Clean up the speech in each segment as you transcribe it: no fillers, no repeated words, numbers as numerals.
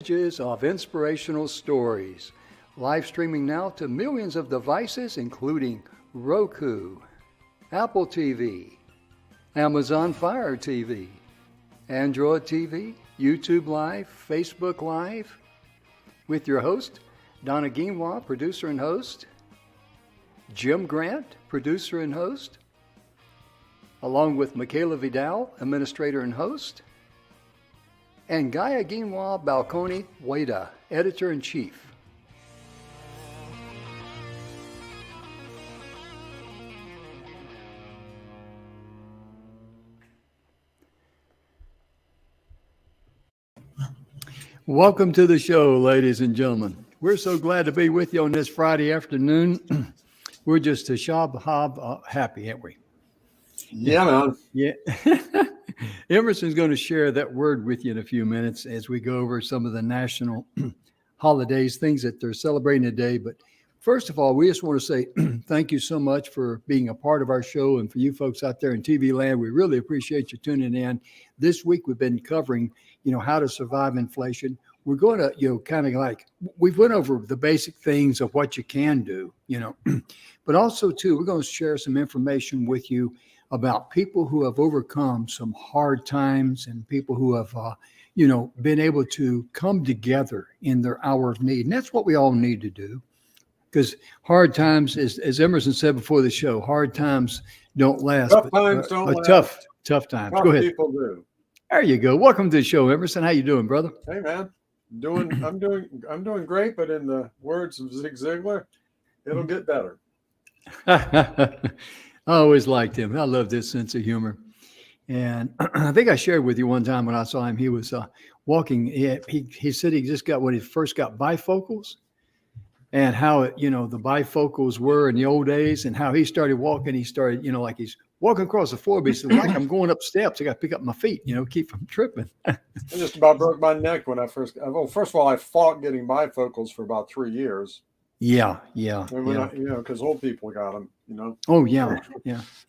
Pages of inspirational stories. Live streaming now to millions of devices, including Roku, Apple TV, Amazon Fire TV, Android TV, YouTube Live, Facebook Live, with your host, Donna Guimwa, producer and host, Jim Grant, producer and host, along with Michaela Vidal, administrator and host, and Gaia Guimwa Balconi Wada, editor-in-chief. Welcome to the show, ladies and gentlemen. We're so glad to be with you on this Friday afternoon. We're just a shab happy, aren't we? Yeah, man. Yeah. Emerson's going to share that word with you in a few minutes as we go over some of the national holidays, things that they're celebrating today. But first of all, we just want to say thank you so much for being a part of our show. And for you folks out there in TV land, we really appreciate you tuning in. This week, we've been covering, how to survive inflation. We're going to, kind of like, we've went over the basic things of what you can do, but also too, we're going to share some information with you about people who have overcome some hard times and people who have, been able to come together in their hour of need. And that's what we all need to do, because hard times, as Emerson said before the show, hard times don't last. Tough times don't last. Tough times. Tough Go ahead. People do. There you go. Welcome to the show, Emerson. How you doing, brother? Hey, man. I'm doing great, but in the words of Zig Ziglar, it'll get better. I always liked him. I love his sense of humor. And I think I shared with you one time when I saw him, he was walking. He said he just got, when he first got bifocals, and how the bifocals were in the old days, and how he started walking. He started, like he's walking across the floor, but he said, like I'm going up steps. I got to pick up my feet, keep from tripping. I just about broke my neck when I first. Well, first of all, I fought getting bifocals for about 3 years. Yeah. And when because old people got them, Oh yeah.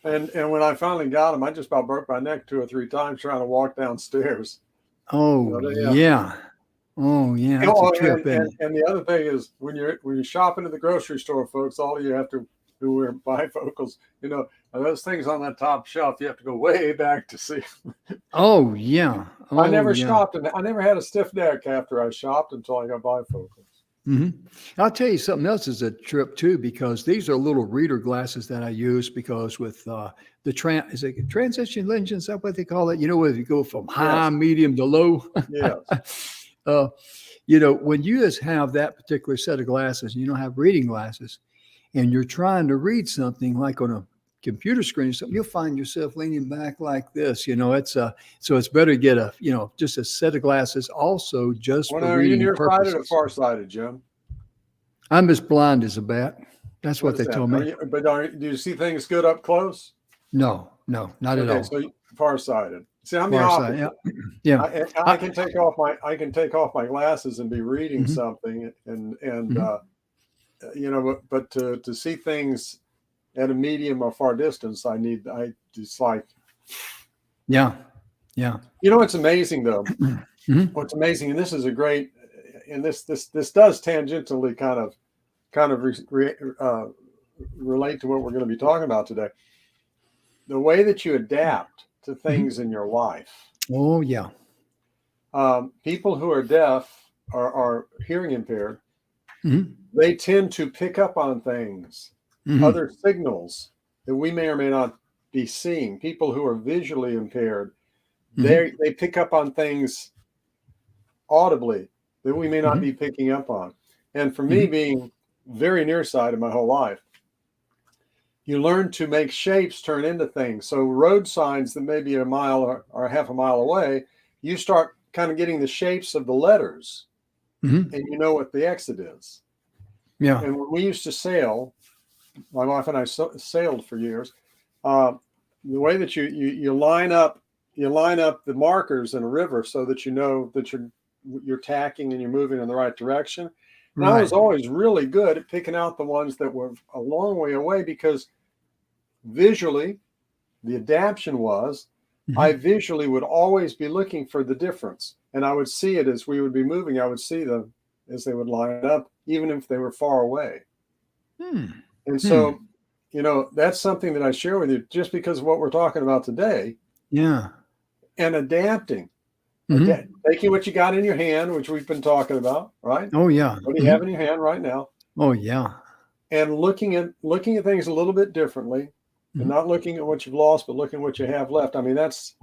And when I finally got them, I just about broke my neck 2 or 3 times trying to walk downstairs. Oh yeah. Oh yeah. And the other thing is when you're shopping at the grocery store, folks, all you have to do wear bifocals. Those things on that top shelf, you have to go way back to see. Oh yeah. I never shopped, and I never had a stiff neck after I shopped until I got bifocals. Mm-hmm. I'll tell you something else is a trip too, because these are little reader glasses that I use, because with transition lenses, is that what they call it? Where you go from high, medium to low. Yes. When you just have that particular set of glasses, and you don't have reading glasses, and you're trying to read something like on a computer screen or something, you'll find yourself leaning back like this. So it's better to get just a set of glasses also just for reading purposes. Are you nearsighted or farsighted, Jim? I'm as blind as a bat. That's what they told me. Do you see things good up close? No, not at all. So farsighted. See, I'm the opposite. Yeah. I can take off my glasses and be reading something, but to see things at a medium or far distance, it's like. Yeah. It's amazing though. What's amazing, and this is a great, and this does tangentially kind of relate to what we're going to be talking about today. The way that you adapt to things in your life. Oh yeah. People who are deaf are hearing impaired. They tend to pick up on things, other signals that we may or may not be seeing. People who are visually impaired, they pick up on things audibly that we may not be picking up on. And for me, being very nearsighted my whole life, you learn to make shapes turn into things. So road signs that may be a mile or half a mile away, you start kind of getting the shapes of the letters, and you know what the exit is. Yeah. And when we used to sail, my wife and I sailed for years. The way that you line up the markers in a river so that you know that you're tacking and you're moving in the right direction. And I was always really good at picking out the ones that were a long way away, because visually the adaptation was I visually would always be looking for the difference. And I would see it as we would be moving. I would see them as they would line up, even if they were far away. And so, that's something that I share with you just because of what we're talking about today. Yeah. And adapting. Taking what you got in your hand, which we've been talking about, right? Oh, yeah. What do you have in your hand right now? Oh, yeah. And looking at things a little bit differently, and not looking at what you've lost, but looking at what you have left. I mean, that's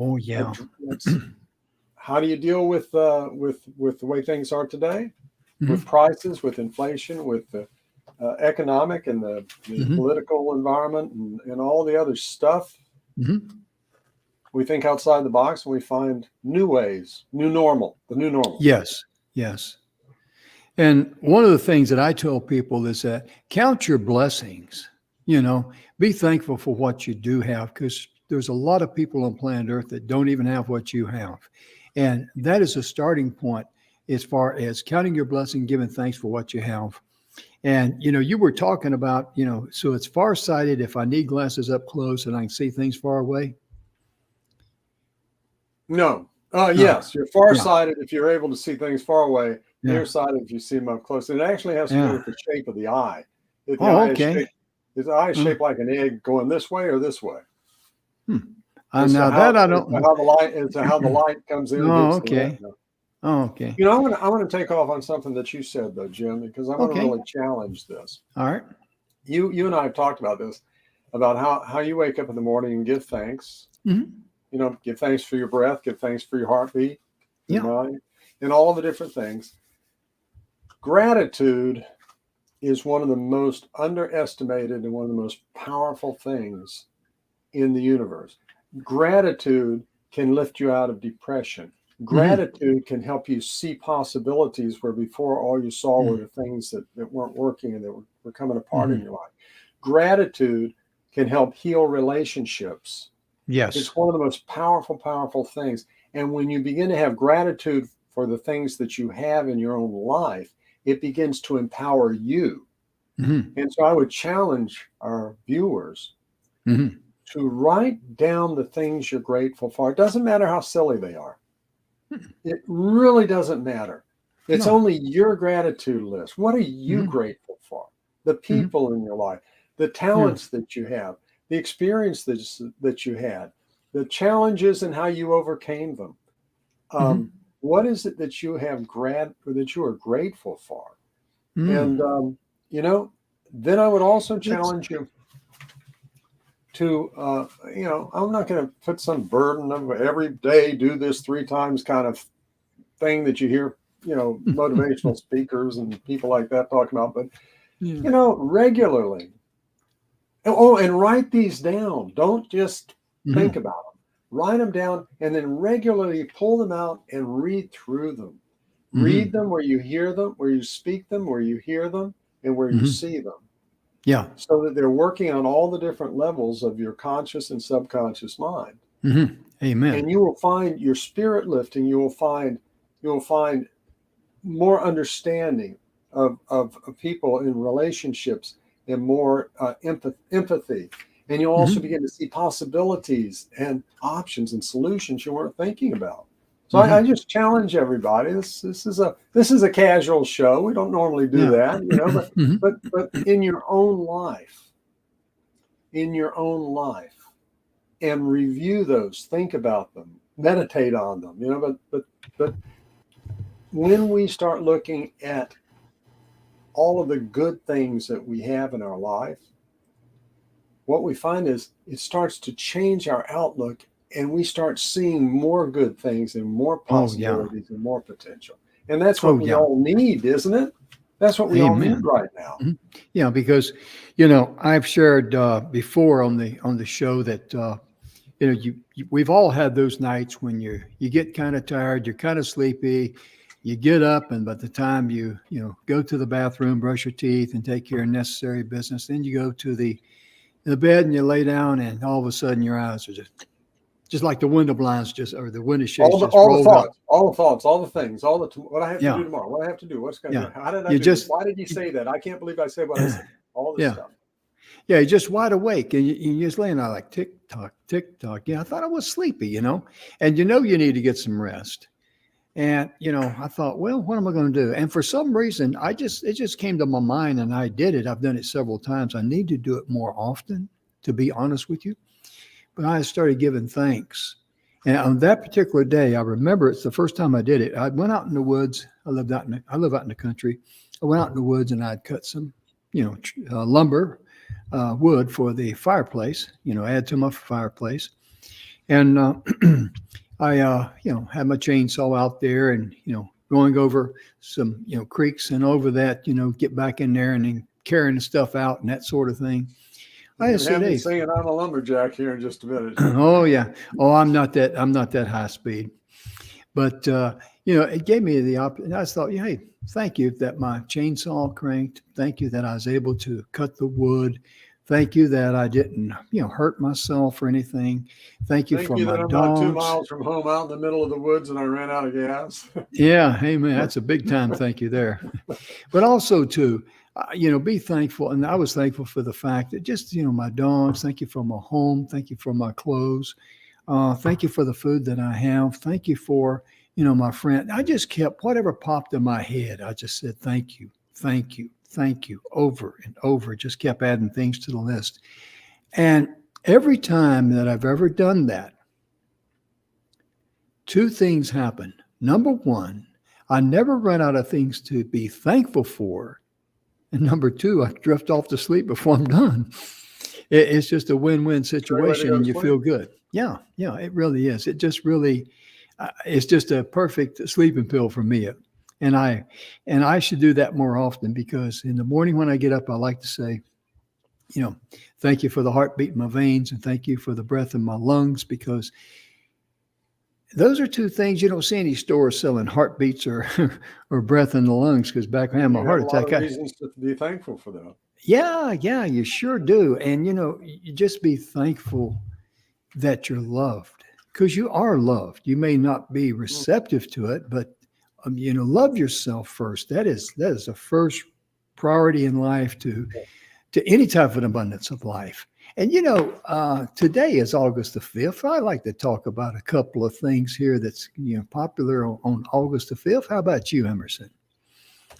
how do you deal with the way things are today, with prices, with inflation, with the economic and the political environment, and all the other stuff. We think outside the box and we find new ways, the new normal. Yes. And one of the things that I tell people is that count your blessings, be thankful for what you do have, because there's a lot of people on planet Earth that don't even have what you have. And that is a starting point as far as counting your blessing, giving thanks for what you have. And, you were talking about, so it's farsighted if I need glasses up close and I can see things far away. No. Yes, you're farsighted if you're able to see things far away. Nearsighted if you see them up close. And it actually has to do with the shape of the eye. His eye is shaped like an egg going this way or this way. Now that I don't. How the light comes in. Okay. I want to take off on something that you said though, Jim, because I want to really challenge this. All right. You and I have talked about this, about how you wake up in the morning and give thanks. Give thanks for your breath, give thanks for your heartbeat, your mind, and all of the different things. Gratitude is one of the most underestimated and one of the most powerful things in the universe. Gratitude can lift you out of depression. Gratitude can help you see possibilities where before all you saw were the things that weren't working and that were coming apart in your life. Gratitude can help heal relationships. Yes. It's one of the most powerful things. And when you begin to have gratitude for the things that you have in your own life, it begins to empower you. And so I would challenge our viewers to write down the things you're grateful for. It doesn't matter how silly they are. It really doesn't matter. It's only your gratitude list. What are you grateful for? The people in your life, the talents that you have, the experience that you had, the challenges and how you overcame them. What is it that you have that you are grateful for? And then I would also challenge you to I'm not going to put some burden of every day do this 3 times kind of thing that you hear motivational speakers and people like that talking about, but regularly. Oh, and write these down. Don't just think about them. Write them down and then regularly pull them out and read through them. Read them where you hear them, where you speak them, where you hear them, and where you see them. Yeah. So that they're working on all the different levels of your conscious and subconscious mind. Amen. And you will find your spirit lifting. You will find more understanding of people in relationships and more empathy. And you'll also begin to see possibilities and options and solutions you weren't thinking about. So I just challenge everybody. This is a casual show. We don't normally do that, but in your own life, and review those, think about them, meditate on them, but when we start looking at all of the good things that we have in our life, what we find is it starts to change our outlook, and we start seeing more good things and more possibilities and more potential. And that's what we all need, isn't it? That's what we all need right now. Yeah, because I've shared before on the show that we've all had those nights when you get kind of tired, you're kind of sleepy, you get up, and by the time you go to the bathroom, brush your teeth, and take care of necessary business, then you go to the bed and you lay down, and all of a sudden your eyes are just like the window blinds, or the window shades all the thoughts, all the things, what I have to do tomorrow, what I have to do, what's going to happen, how did I do this? Why did you say that? I can't believe I said what I said. All this stuff. Yeah, just wide awake, and you're just laying there like tick tock, tick tock. Yeah, I thought I was sleepy, and you need to get some rest. And I thought, well, what am I going to do? And for some reason, it just came to my mind, and I did it. I've done it several times. I need to do it more often, to be honest with you. But I started giving thanks. And on that particular day, I remember it's the first time I did it. I went out in the woods. I live out in the country. I went out in the woods and I'd cut some, lumber, wood for the fireplace. Add to my fireplace. And I, had my chainsaw out there and going over some creeks and over that, get back in there and then carrying the stuff out and that sort of thing. I just said, "Hey, singing I'm a lumberjack" here in just a minute. Oh yeah. Oh, I'm not that high speed, but it gave me the opportunity. I thought, hey, thank you that my chainsaw cranked. Thank you that I was able to cut the wood. Thank you that I didn't, hurt myself or anything. Thank you for my that I'm dogs. not 2 miles from home, out in the middle of the woods, and I ran out of gas. Yeah, hey man, that's a big time thank you there. But also too, be thankful. And I was thankful for the fact that just, my dogs, thank you for my home. Thank you for my clothes. Thank you for the food that I have. Thank you for, my friend. I just kept whatever popped in my head. I just said, thank you, thank you, thank you over and over. Just kept adding things to the list. And every time that I've ever done that, two things happen. Number one, I never run out of things to be thankful for. And number two, I drift off to sleep before I'm done. It's just a win-win situation and you feel good. Yeah, it really is. It just really, it's just a perfect sleeping pill for me. And I should do that more often because in the morning when I get up, I like to say, thank you for the heartbeat in my veins and thank you for the breath in my lungs, because those are two things you don't see any stores selling heartbeats or breath in the lungs, because back when I had my heart attack. A lot of reasons to be thankful for that. Yeah, you sure do. And, you just be thankful that you're loved, because you are loved. You may not be receptive to it, but, love yourself first. That is the first priority in life to any type of abundance of life. And, today is August the 5th. I like to talk about a couple of things here that's, popular on August the 5th. How about you, Emerson?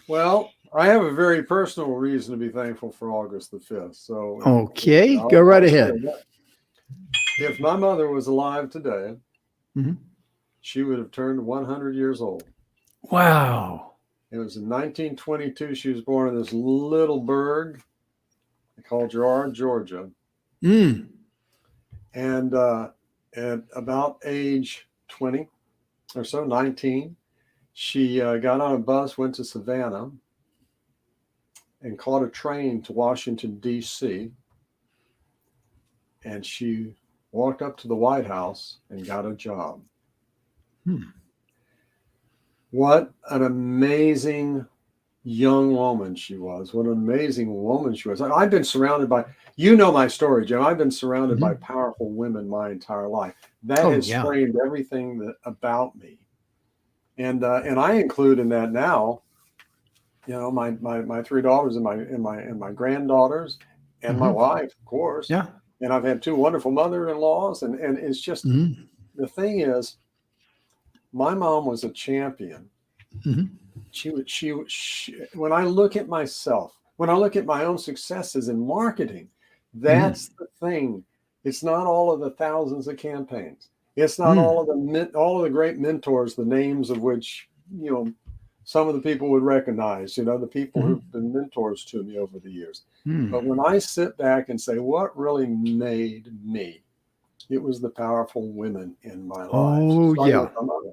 Well, I have a very personal reason to be thankful for August the 5th. So, okay, go right ahead. If my mother was alive today, mm-hmm. she would have turned 100 years old. Wow. It was in 1922. She was born in this little burg called Girard, Georgia. Mm. And at about age 20 or so, 19, she got on a bus, went to Savannah, and caught a train to Washington, D.C. And she walked up to the White House and got a job. What an amazing young woman she was. What an amazing woman she was. I've been surrounded by, my story, Jim. I've been surrounded by powerful women my entire life. That has framed everything about me. And I include in that now, my three daughters and my granddaughters and my wife, of course. Yeah. And I've had two wonderful mother-in-laws. And it's just, the thing is, my mom was a champion. She when I look at myself, when I look at my own successes in marketing, that's the thing. It's not all of the thousands of campaigns. It's not all of the great mentors, the names of which, some of the people would recognize, the people who've been mentors to me over the years. But when I sit back and say, what really made me, it was the powerful women in my life. Oh,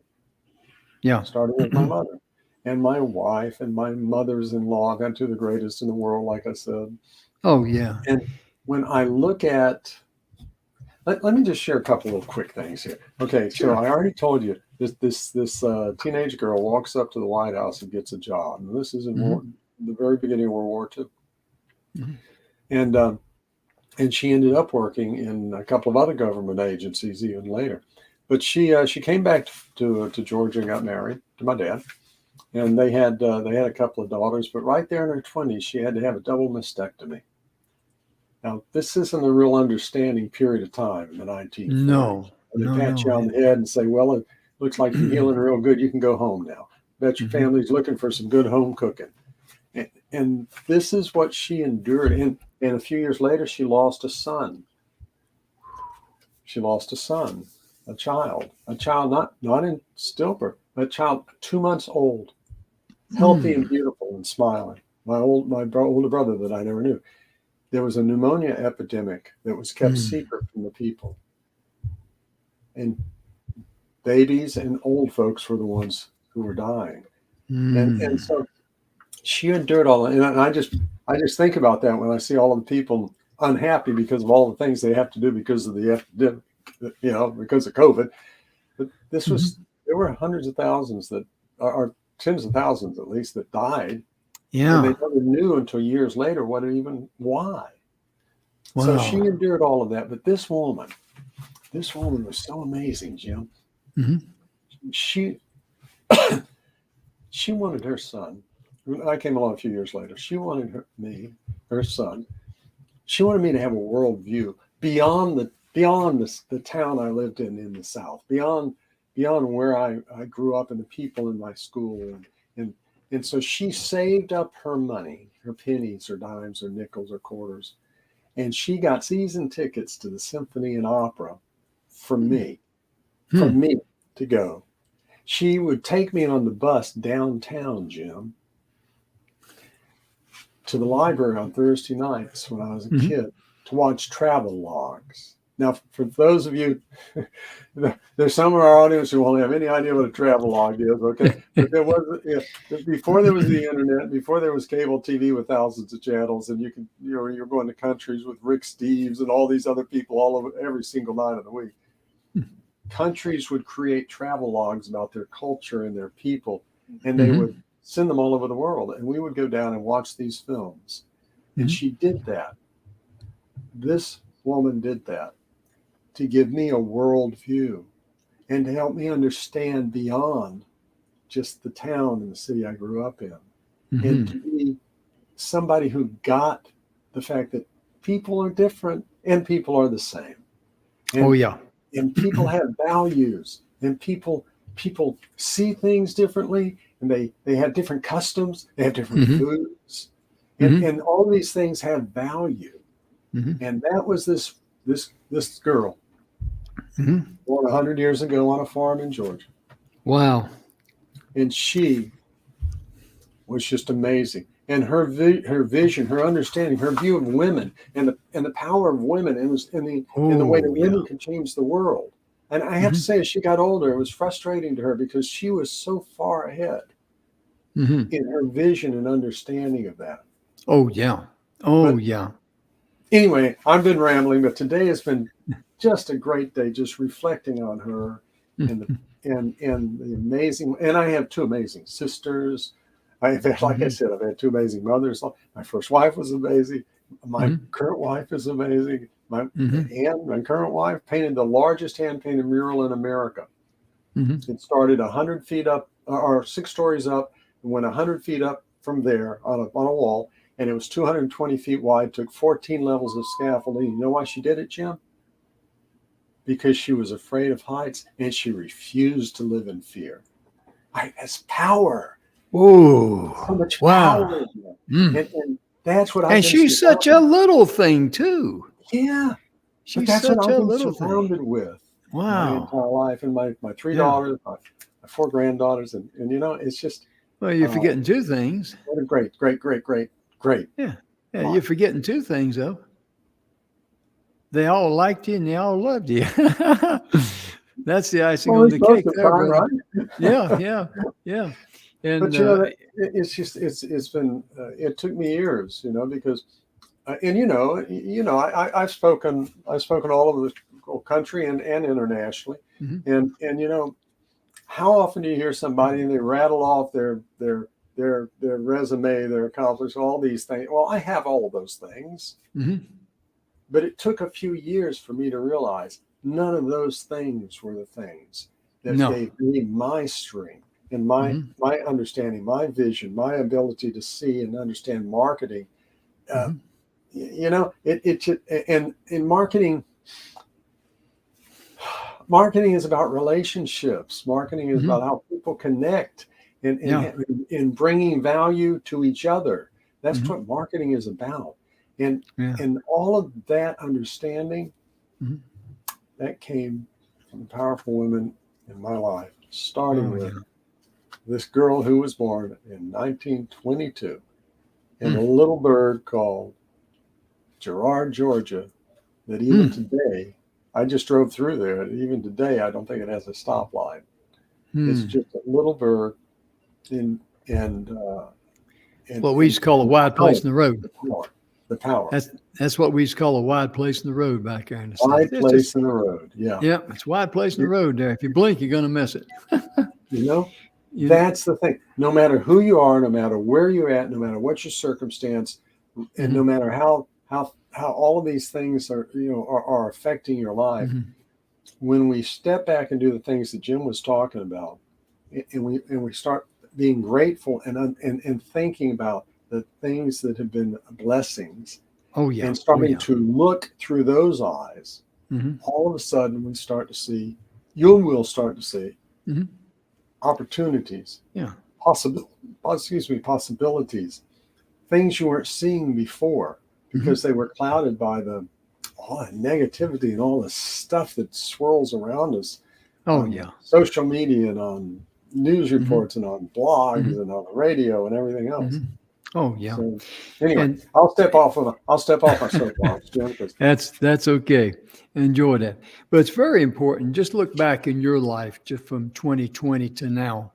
yeah. Starting with my mother and my wife and my mothers-in-law. I've got two of the greatest in the world, like I said. Oh, yeah. And when I look at, let me just share a couple of quick things here. Okay, sure. So I already told you this teenage girl walks up to the White House and gets a job. And this is in the very beginning of World War II. And she ended up working in a couple of other government agencies even later. But she came back to Georgia and got married to my dad, and they had a couple of daughters. But right there in her 20s, she had to have a double mastectomy. Now, this isn't a real understanding period of time in the 1940s. No, They no, pat you no. on the head and say, well, it looks like you're healing real good. You can go home now. Bet your family's looking for some good home cooking. And this is what she endured. And a few years later, she lost a son. She lost a son, a child not in stillbirth, but a child 2 months old, healthy and beautiful and smiling. My older brother that I never knew. There was a pneumonia epidemic that was kept secret from the people. And babies and old folks were the ones who were dying. And so she endured all that. And I just think about that when I see all of the people unhappy because of all the things they have to do because of the epidemic, because of COVID. But this was, there were hundreds of thousands that are tens of thousands at least that died. Yeah. And they never knew until years later why. Wow. So she endured all of that. But this woman was so amazing, Jim. She wanted her son. I came along a few years later. She wanted her son. She wanted me to have a worldview beyond the town I lived in the South, beyond where I grew up and the people in my school. And so she saved up her money, her pennies or dimes or nickels or quarters, and she got season tickets to the symphony and opera for me to go. She would take me on the bus downtown, Jim, to the library on Thursday nights when I was a kid to watch travel logs. Now, for those of you, there's some of our audience who won't have any idea what a travel log is, okay? But there was, before there was the internet, before there was cable TV with thousands of channels, and you're going to countries with Rick Steves and all these other people all over every single night of the week. Countries would create travel logs about their culture and their people, and they would send them all over the world. And we would go down and watch these films. And she did that. This woman did that to give me a world view and to help me understand beyond just the town and the city I grew up in. And to be somebody who got the fact that people are different and people are the same. And, and people have values, and people see things differently, and they have different customs, they have different foods, and all these things have value. And that was this girl born 100 years ago on a farm in Georgia. Wow. And she was just amazing. And her vision, her understanding, her view of women and the power of women and the way that women can change the world. And I have to say, as she got older, it was frustrating to her because she was so far ahead in her vision and understanding of that. Anyway, I've been rambling, but today has been just a great day, just reflecting on her and the amazing. And I have two amazing sisters. Like I said, I've had two amazing mothers. My first wife was amazing. My current wife is amazing. My current wife painted the largest hand-painted mural in America. It started 100 feet up, or 6 stories up, and went 100 feet up from there on a wall, and it was 220 feet wide, took 14 levels of scaffolding. You know why she did it, Jim? Because she was afraid of heights, and she refused to live in fear. That's power. Oh, so much wow. power in there. And that's what I've And been she's such a little thing, too. Yeah. She's that's such what I've a been little surrounded thing. with Wow. my entire life. And my 3 daughters, my 4 granddaughters. And it's just. Well, you're forgetting 2 things. What a great. Yeah. You're forgetting 2 things, though. They all liked you and they all loved you. That's the icing on the cake there, brother. Right? Yeah. And but it's just it's been it took me years, because I've spoken all over the country and internationally, and how often do you hear somebody and they rattle off their resume, their accomplishments, all these things? Well, I have all of those things, but it took a few years for me to realize none of those things were the things that gave me my strength and my understanding, my vision, my ability to see and understand marketing. you know, and in marketing is about relationships. Marketing is about how people connect and bringing value to each other. That's what marketing is about. And all of that understanding that came from powerful women in my life, starting with this girl who was born in 1922 in a little bird called Girard, Georgia, that even today, I just drove through there. Even today, I don't think it has a stoplight. It's just a little bird what we used to call a wide place in the road. The power. That's what we used to call a wide place in the road back there in the wide place in the road. Yeah. Yeah, it's a wide place in the road there. If you blink, you're going to miss it. You know, that's the thing. No matter who you are, no matter where you're at, no matter what your circumstance, and no matter how all of these things are affecting your life, when we step back and do the things that Jim was talking about, and we start being grateful and thinking about the things that have been blessings, and starting to look through those eyes, all of a sudden we'll start to see opportunities, possibilities, things you weren't seeing before because they were clouded by all the negativity and all the stuff that swirls around us. Social media and on news reports and on blogs and on the radio and everything else. Oh yeah. So, anyway, I'll step off my soapbox, Jim. That's okay. Enjoy that. But it's very important. Just look back in your life, just from 2020 to now.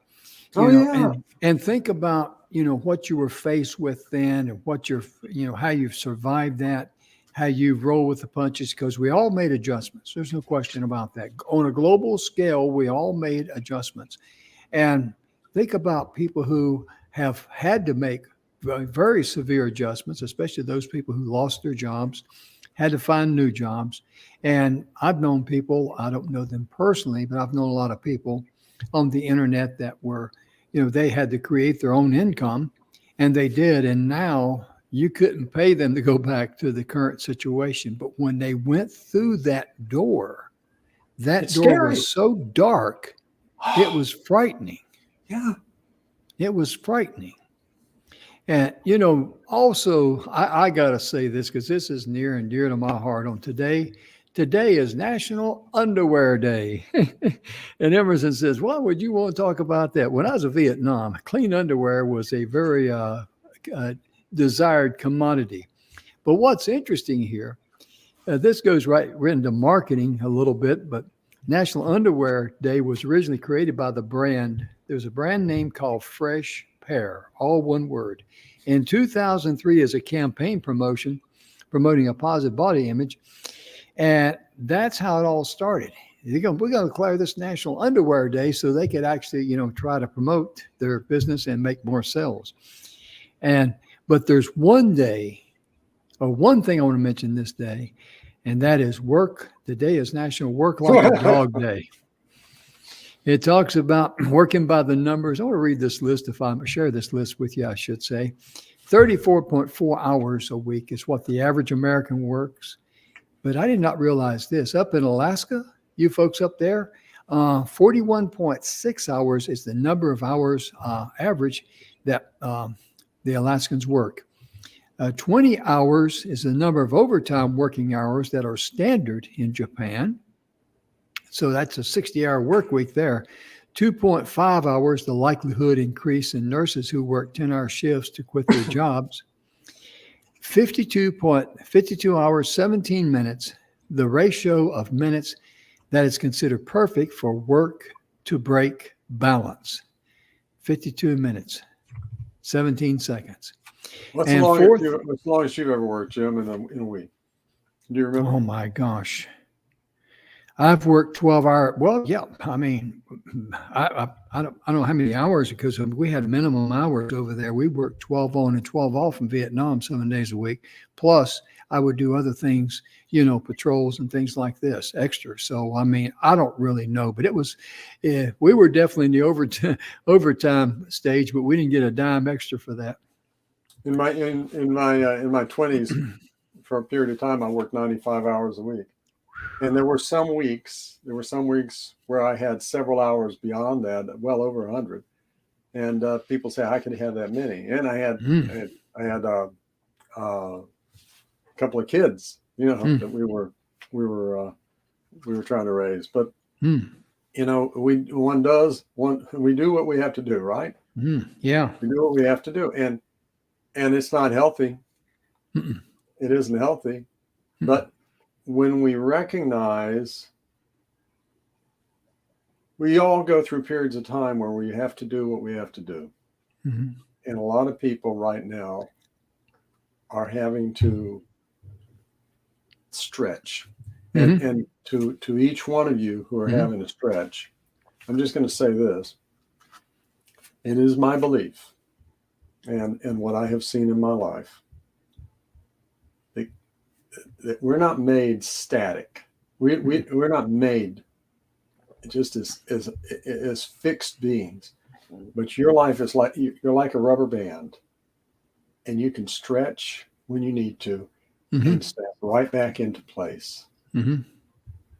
And think about what you were faced with then, and what how you've survived that, how you've rolled with the punches. Because we all made adjustments. There's no question about that. On a global scale, we all made adjustments. And think about people who have had to make very severe adjustments, especially those people who lost their jobs, had to find new jobs. And I've known people, I don't know them personally, but I've known a lot of people on the internet that were, they had to create their own income, and they did. And now you couldn't pay them to go back to the current situation. But when they went through that door, was so dark, it was frightening. Yeah. It was frightening. And, also, I got to say this because this is near and dear to my heart on today. Today is National Underwear Day. And Emerson says, why would you want to talk about that? When I was in Vietnam, clean underwear was a very desired commodity. But what's interesting here, this goes right into marketing a little bit, but National Underwear Day was originally created by the brand. There's a brand name called Fresh Pair, all one word. In 2003, as a campaign promoting a positive body image. And that's how it all started. We're going to declare this National Underwear Day so they could actually, try to promote their business and make more sales. But there's one thing I want to mention this day, and that is work. Today is National Work Like a Dog Day. It talks about working by the numbers. I want to read this list, share this list with you, I should say. 34.4 hours a week is what the average American works. But I did not realize this. Up in Alaska, you folks up there, 41.6 hours is the number of hours average that the Alaskans work. 20 hours is the number of overtime working hours that are standard in Japan. So that's a 60-hour work week there. 2.5 hours, the likelihood increase in nurses who work 10-hour shifts to quit their jobs. 52 hours, 17 minutes, the ratio of minutes that is considered perfect for work to break balance. 52 minutes, 17 seconds. What's the longest you've ever worked, Jim, in a week? Do you remember? Oh, my gosh. I've worked 12 hours. Well, yeah. I mean, I don't know how many hours, because we had minimum hours over there. We worked 12 on and 12 off in Vietnam 7 days a week. Plus, I would do other things, patrols and things like this, extra. So, I mean, I don't really know, but it was, we were definitely in the overtime stage, but we didn't get a dime extra for that. In my 20s, for a period of time, I worked 95 hours a week. And there were some weeks where I had several hours beyond that, well over 100. And people say, I could have that many. And I had a couple of kids, that we were trying to raise. But we do what we have to do, right? Yeah. We do what we have to do, and it's not healthy. It isn't healthy. But when we recognize, we all go through periods of time where we have to do what we have to do. And a lot of people right now are having to stretch. And to each one of you who are having to stretch, I'm just going to say this. It is my belief and what I have seen in my life that we're not made static. We're not made just as fixed beings, but your life is you're like a rubber band, and you can stretch when you need to and snap right back into place.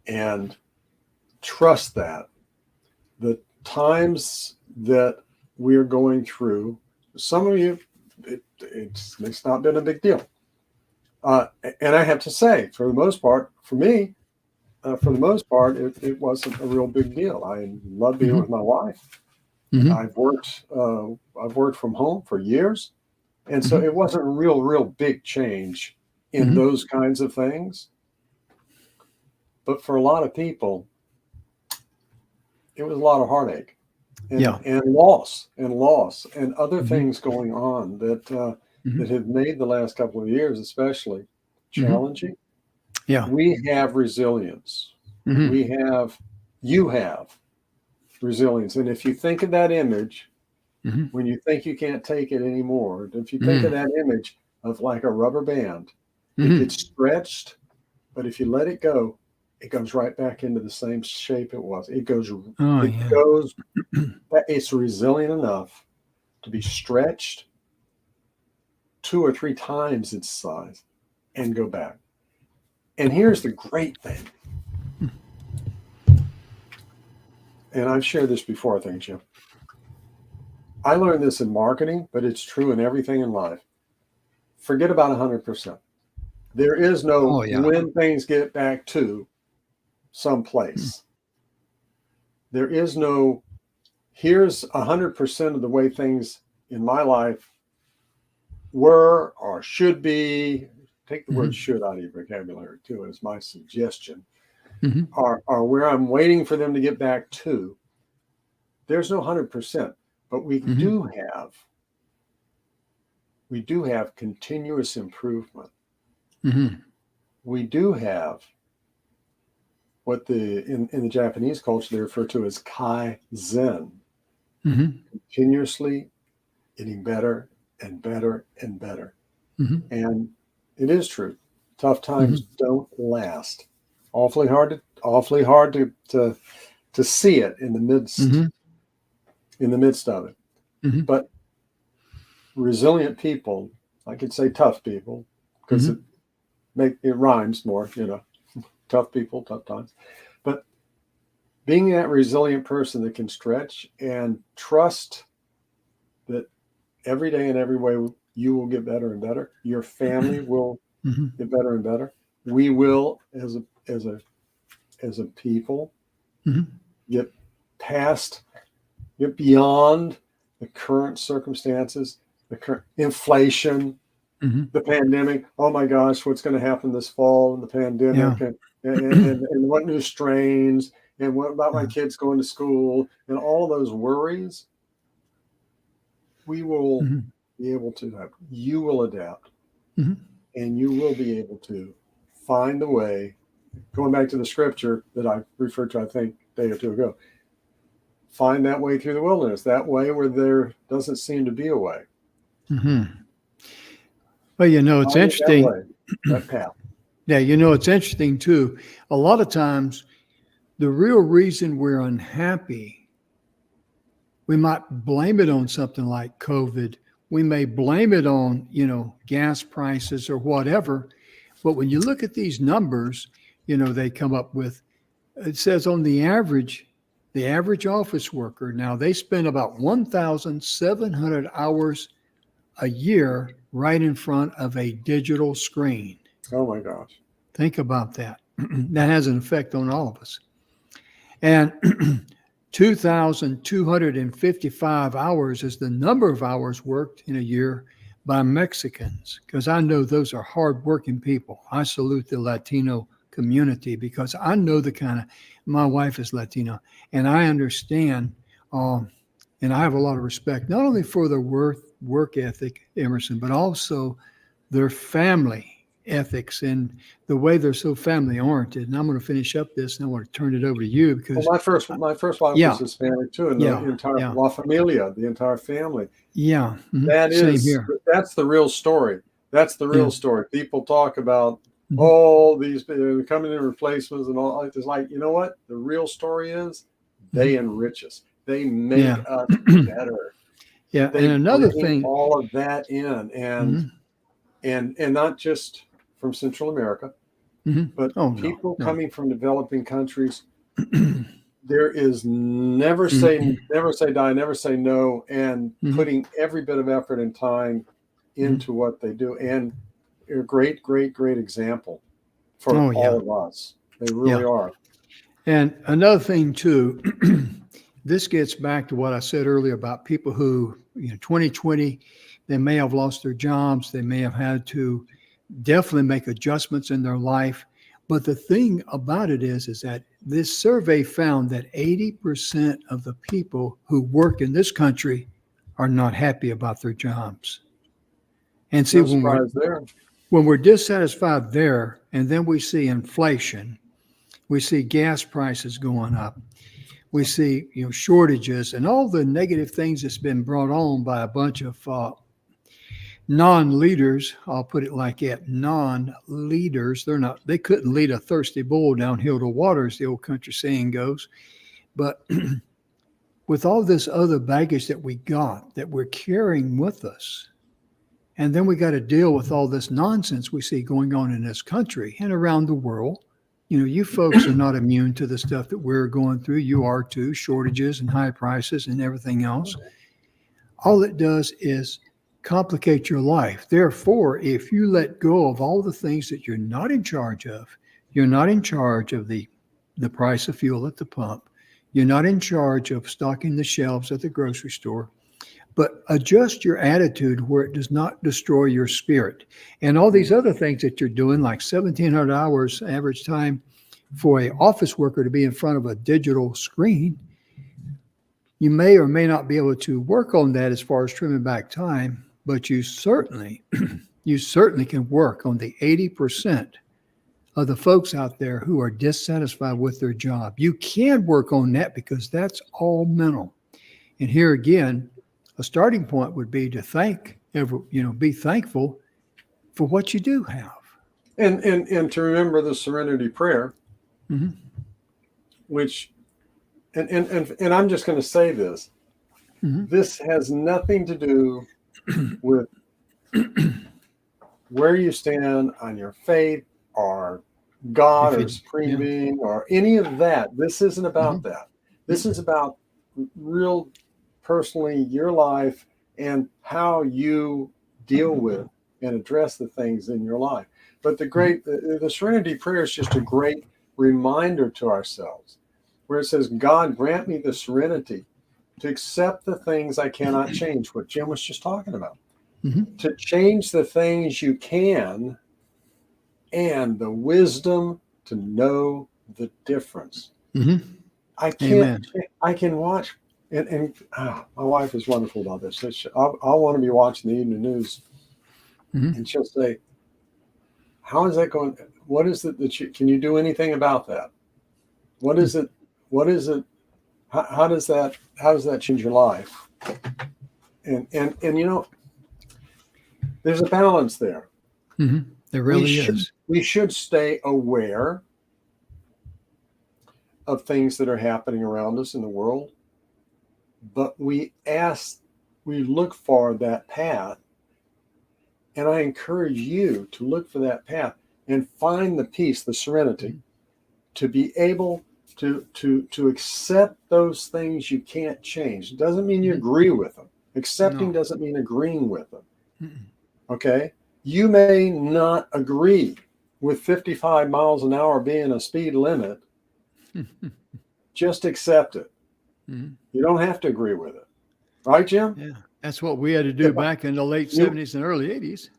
And trust that the times that we're going through, some of you, it's not been a big deal. And I have to say, for the most part, for me, it wasn't a real big deal. I love being with my wife. I've worked from home for years. And so it wasn't a real big change in those kinds of things. But for a lot of people, it was a lot of heartache and loss and other things going on that have made the last couple of years especially challenging. We have resilience. You have resilience. And if you think of that image, when you think you can't take it anymore, if you think of that image of like a rubber band, it gets stretched, but if you let it go, it goes right back into the same shape it was. It's resilient enough to be stretched 2 or 3 times its size and go back. And here's the great thing. And I've shared this before, I think, Jim. I learned this in marketing, but it's true in everything in life. Forget about 100%. There is no when things get back to someplace. There is no, here's 100% of the way things in my life were or should be. Take the word should out of your vocabulary too, as my suggestion. Are where I'm waiting for them to get back to. There's no 100%, but we do have continuous improvement. We do have what in the Japanese culture they refer to as kaizen, continuously getting better and better and better. And it is true. Tough times don't last. Awfully hard to see it in the midst of it. But resilient people, I could say tough people, because it rhymes more, tough people, tough times. But being that resilient person that can stretch and trust that every day and every way you will get better and better. Your family will get better and better. We will, as a people, get beyond the current circumstances, the current inflation, the pandemic. Oh my gosh, what's going to happen this fall in the pandemic, and what new strains, and what about my kids going to school, and all those worries. We will be able to have. You will adapt, and you will be able to find the way. Going back to the scripture that I referred to, I think, a day or two ago. Find that way through the wilderness, that way where there doesn't seem to be a way. Well, it's interesting. That path. Yeah, it's interesting too. A lot of times, the real reason we're unhappy, we might blame it on something like COVID. We may blame it on, gas prices or whatever. But when you look at these numbers, they come up with, it says on the average office worker, now they spend about 1,700 hours a year right in front of a digital screen. Oh my gosh. Think about that. That has an effect on all of us. And 2,255 hours is the number of hours worked in a year by Mexicans, because I know those are hardworking people. I salute the Latino community because I know my wife is Latino, and I understand, and I have a lot of respect, not only for their work ethic, Emerson, but also their family ethics and the way they're so family oriented. And I'm going to finish up this, and I want to turn it over to you because my first wife was Hispanic too, and the entire La Familia, the entire family. Yeah, Same here. That's the real story. That's the real story. People talk about these coming in replacements and all. It's like, you know what? The real story is they enrich us. They make us better. Yeah, they and another bring thing, all of that in, and not just from Central America, but people coming from developing countries. There is never say die, never say no, and putting every bit of effort and time into what they do. And a great, great, great example for all of us. They really are. And another thing too, this gets back to what I said earlier about people who, 2020, they may have lost their jobs. They may have had to definitely make adjustments in their life. But the thing about it is that this survey found that 80% of the people who work in this country are not happy about their jobs. And see, when we're dissatisfied there, and then we see inflation, we see gas prices going up, we see shortages and all the negative things that's been brought on by a bunch of non-leaders. I'll put it like that: non-leaders. They couldn't lead a thirsty bull downhill to water, as the old country saying goes. But with all this other baggage that we got, that we're carrying with us, and then we got to deal with all this nonsense we see going on in this country and around the world. You folks are not immune to the stuff that we're going through. You are too, shortages and high prices and everything else. All it does is complicate your life. Therefore, if you let go of all the things that you're not in charge of, you're not in charge of the price of fuel at the pump, you're not in charge of stocking the shelves at the grocery store, but adjust your attitude where it does not destroy your spirit. And all these other things that you're doing, like 1,700 hours average time for an office worker to be in front of a digital screen, you may or may not be able to work on that as far as trimming back time, but you certainly can work on the 80% of the folks out there who are dissatisfied with their job. You can work on that because that's all mental. And here again, a starting point would be to be thankful for what you do have. And to remember the Serenity Prayer, which, and I'm just going to say this, this has nothing to do with where you stand on your faith or God or Supreme Being or any of that. This isn't about that. This is about real personally your life and how you deal with and address the things in your life. But the Serenity Prayer is just a great reminder to ourselves, where it says, God, grant me the serenity to accept the things I cannot change, what Jim was just talking about, to change the things you can, and the wisdom to know the difference. I can watch. And my wife is wonderful about this. I'll want to be watching the evening news, and she'll say, "How is that going? What is it that can you do anything about that? What is it? What is it? How does that change your life?" And there's a balance there. There really is. We should stay aware of things that are happening around us in the world. But we look for that path, and I encourage you to look for that path. and find the peace, the serenity, to be able to accept those things you can't change. It doesn't mean you agree with them. Accepting doesn't mean agreeing with them. Okay? You may not agree with 55 miles an hour being a speed limit. Just accept it. You don't have to agree with it. Right, Jim? Yeah. That's what we had to do back in the late 70s and early 80s.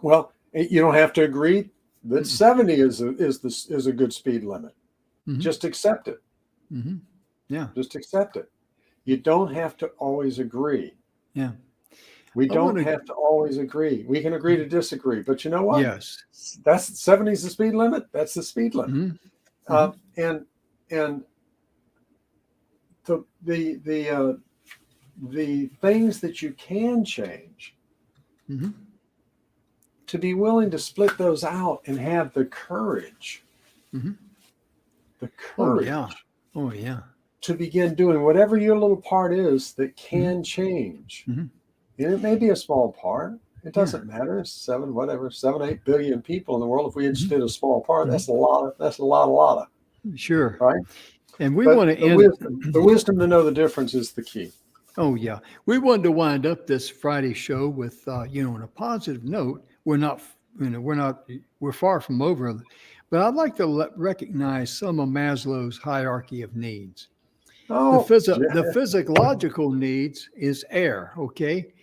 Well, you don't have to agree that 70 is a good speed limit. Just accept it. Yeah. Just accept it. You don't have to always agree. Yeah. We don't have to always agree. We can agree to disagree, but you know what? Yes. That's 70 is the speed limit. That's the speed limit. And the things that you can change, to be willing to split those out and have the courage, the courage, oh yeah, to begin doing whatever your little part is that can change. And it may be a small part. It doesn't matter. 7, 8 billion people in the world. If we just did a small part, that's a lot. Sure. Right. And we want to end. The wisdom to know the difference is the key. Oh yeah. We wanted to wind up this Friday show with, on a positive note. We're far from over, but I'd like to recognize some of Maslow's hierarchy of needs. The physiological needs is air. Okay.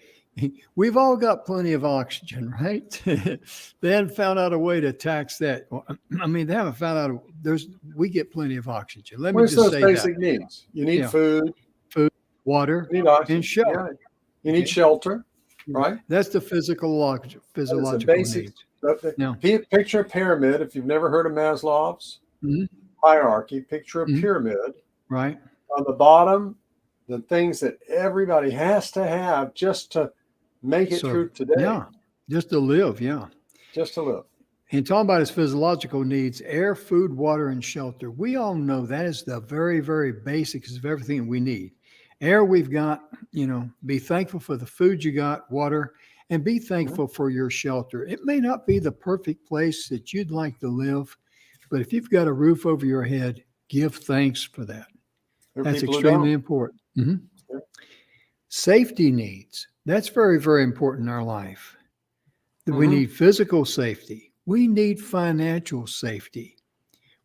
We've all got plenty of oxygen, right? They haven't found out a way to tax that. I mean, they haven't found out. We get plenty of oxygen. Let me just say that. Basic needs. You need food, water, you need oxygen, and shelter. You need shelter, right? That's the physiological basic needs. Picture a pyramid. If you've never heard of Maslow's hierarchy, picture a pyramid. Right. On the bottom, the things that everybody has to have just to make it through today. Yeah, just to live. Yeah. Just to live. And talking about his physiological needs, air, food, water, and shelter. We all know that is the very, very basics of everything we need. Air, we've got, be thankful for the food you got, water, and be thankful for your shelter. It may not be the perfect place that you'd like to live, but if you've got a roof over your head, give thanks for that. That's extremely important. Safety needs. That's very, very important in our life. We need physical safety. We need financial safety.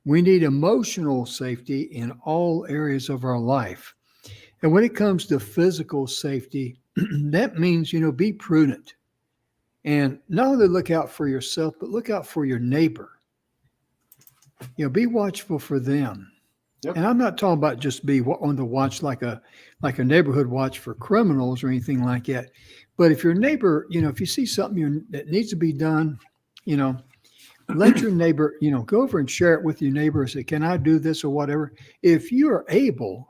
We need emotional safety in all areas of our life. And when it comes to physical safety, that means, be prudent. And not only look out for yourself, but look out for your neighbor. Be watchful for them. Yep. And I'm not talking about just be on the watch like a neighborhood watch for criminals or anything like that. But if your neighbor, if you see something that needs to be done, let your neighbor, go over and share it with your neighbor and say, can I do this or whatever? If you're able,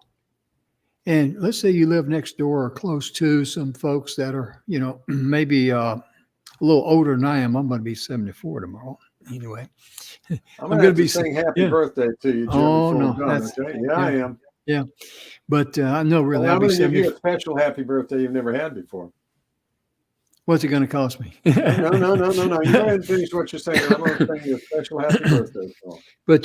and let's say you live next door or close to some folks that are, maybe a little older than I am. I'm going to be 74 tomorrow. Anyway, I'm going to be saying happy birthday to you, Jim. Oh, no. I am. Yeah. But I know really. I'm going to give you a special happy birthday you've never had before. What's it going to cost me? No. You go ahead and finish what you're saying. I'm going to sing you a special happy birthday song. But,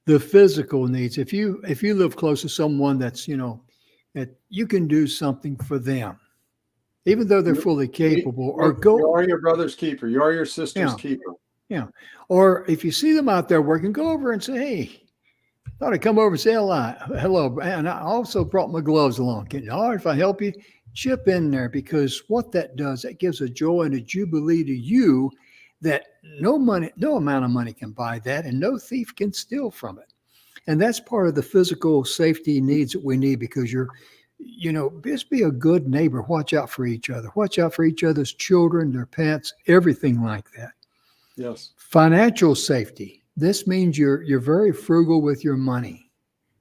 the physical needs, if you live close to someone that's, that you can do something for them, even though they're fully capable, you are your brother's keeper. You are your sister's keeper. Yeah. Or if you see them out there working, go over and say, hey, thought I'd come over and say hello. And I also brought my gloves along. If I help you, chip in there, because what that does, that gives a joy and a jubilee to you that no amount of money can buy that, and no thief can steal from it. And that's part of the physical safety needs that we need, because just be a good neighbor. Watch out for each other. Watch out for each other's children, their pets, everything like that. Yes. Financial safety. This means you're very frugal with your money.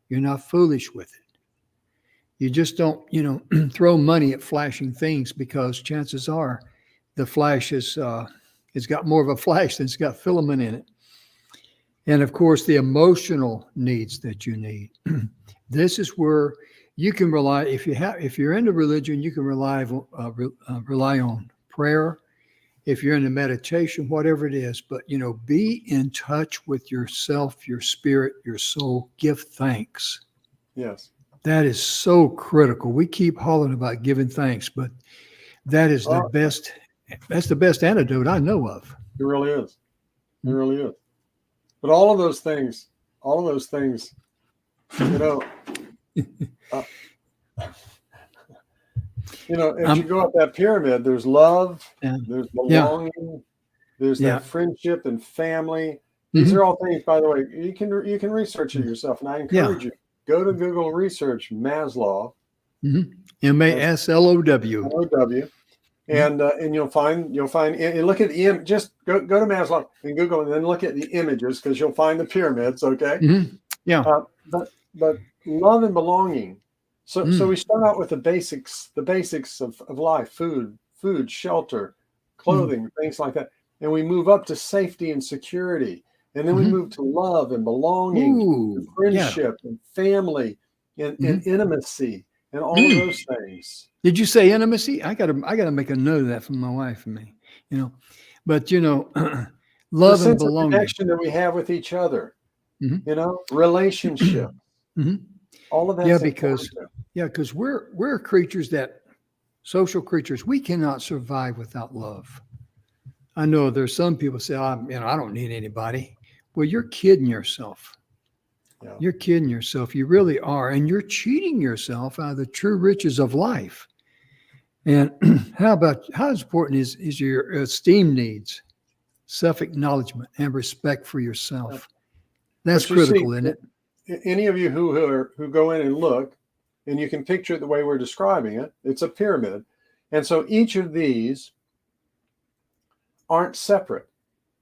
You're not foolish with it. You just don't, throw money at flashing things, because chances are the flash is it's got more of a flash than it's got filament in it. And of course, the emotional needs that you need. This is where you can rely. If you're into religion, you can rely on prayer. if you're in a meditation, whatever it is, but, be in touch with yourself, your spirit, your soul. Give thanks. Yes. That is so critical. We keep hollering about giving thanks, but that is the best. That's the best antidote I know of. It really is. It really is. But all of those things, uh, as you go up that pyramid, there's love, there's belonging, there's that friendship and family. These are all things, by the way, you can research it yourself. And I encourage you, go to Google and research Maslow. MASLOW. And you'll find and look at the just go to Maslow and Google and then look at the images, because you'll find the pyramids. Okay. But love and belonging. So we start out with the basics of life: food, shelter, clothing, things like that. And we move up to safety and security. And then we move to love and belonging, and friendship and family and intimacy and all of those things. Did you say intimacy? I gotta make a note of that from my wife and me. But love and belonging, connection that we have with each other. Relationship. All of that. Because we're creatures social creatures. We cannot survive without love. I know there's some people say, I don't need anybody. Well, you're kidding yourself. Yeah. You're kidding yourself. You really are. And you're cheating yourself out of the true riches of life. And how important is your esteem needs, self-acknowledgement, and respect for yourself? That's critical, isn't it? Any of you who go in and look, and you can picture it the way we're describing it, it's a pyramid. And so each of these aren't separate.